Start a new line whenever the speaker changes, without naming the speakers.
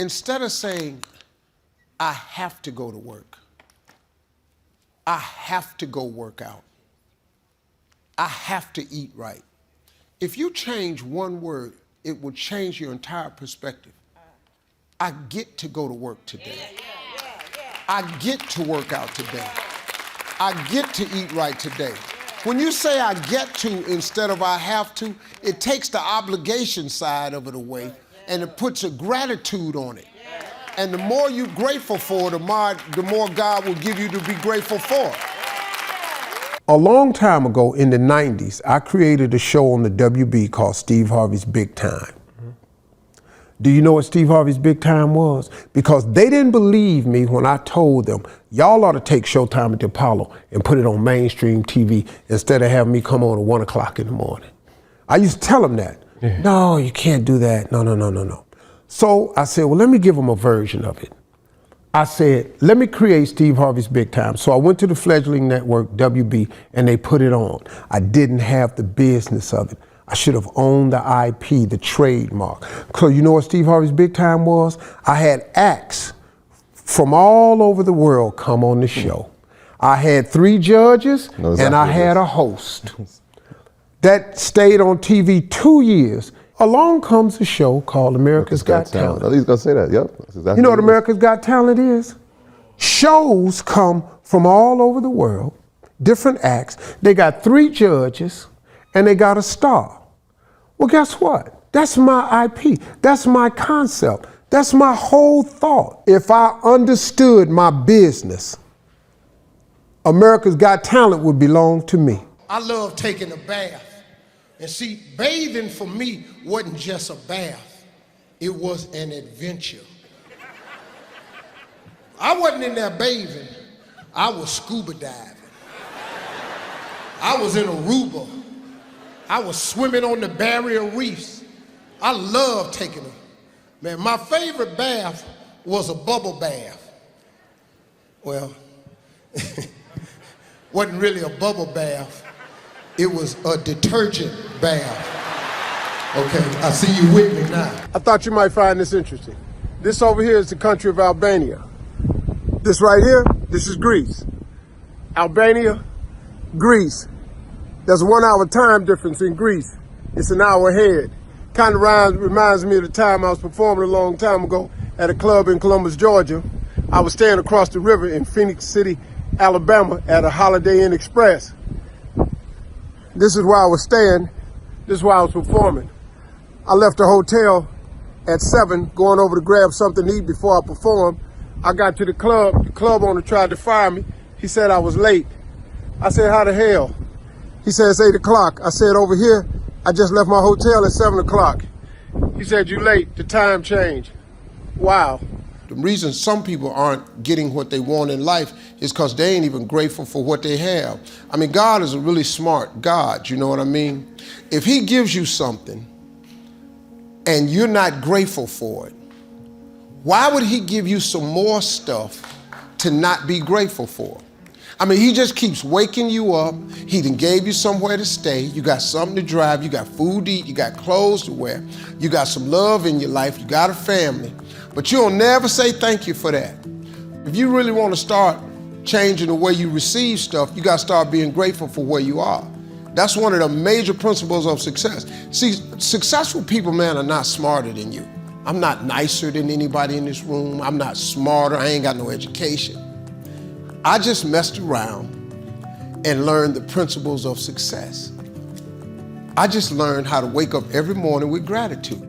instead of saying, I have to go to work, I have to go work out, I have to eat right. If you change one word, it will change your entire perspective. I get to go to work today. I get to work out today. I get to eat right today. When you say I get to instead of I have to, it takes the obligation side of it away and it puts a gratitude on it. And the more you're grateful for, the more God will give you to be grateful for. A long time ago in the 90s, I created a show on the WB called Steve Harvey's Big Time. Do you know what Steve Harvey's Big Time was? Because they didn't believe me when I told them, y'all ought to take Showtime at the Apollo and put it on mainstream TV instead of having me come on at 1 o'clock in the morning. I used to tell them that. Yeah. No, you can't do that. No. So I said, well, let me give them a version of it. I said, let me create Steve Harvey's Big Time. So I went to the fledgling network, WB, and they put it on. I didn't have the business of it. I should have owned the IP, the trademark. So you know what Steve Harvey's Big Time was? I had acts from all over the world come on the show. I had 3 judges and I had a host. That stayed on TV 2 years. Along comes a show called America's Got Talent.
I was going to say that, yep. Exactly,
you know what America's Got Talent is? Shows come from all over the world, different acts. They got 3 judges and they got a star. Well, guess what? That's my IP. That's my concept. That's my whole thought. If I understood my business, America's Got Talent would belong to me. I love taking a bath. And see, bathing for me wasn't just a bath. It was an adventure. I wasn't in there bathing. I was scuba diving. I was in Aruba. I was swimming on the barrier reefs. I love taking them. Man, my favorite bath was a bubble bath. Well, wasn't really a bubble bath. It was a detergent bath. Okay, I see you with me now. I thought you might find this interesting. This over here is the country of Albania. This right here, this is Greece. Albania, Greece. There's a 1 hour time difference in Greece. It's an hour ahead. Kind of reminds me of the time I was performing a long time ago at a club in Columbus, Georgia. I was staying across the river in Phoenix City, Alabama at a Holiday Inn Express. This is where I was staying. This is where I was performing. I left the hotel at 7, going over to grab something to eat before I performed. I got to the club owner tried to fire me. He said I was late. I said, how the hell? He said, it's 8 o'clock. I said, over here, I just left my hotel at 7 o'clock. He said, you late, the time changed. Wow. The reason some people aren't getting what they want in life is because they ain't even grateful for what they have. I mean, God is a really smart God, you know what I mean? If he gives you something and you're not grateful for it, why would he give you some more stuff to not be grateful for? I mean, he just keeps waking you up. He done gave you somewhere to stay. You got something to drive. You got food to eat. You got clothes to wear. You got some love in your life. You got a family. But you'll never say thank you for that. If you really want to start changing the way you receive stuff, you got to start being grateful for where you are. That's one of the major principles of success. See, successful people, man, are not smarter than you. I'm not nicer than anybody in this room. I'm not smarter. I ain't got no education. I just messed around and learned the principles of success. I just learned how to wake up every morning with gratitude.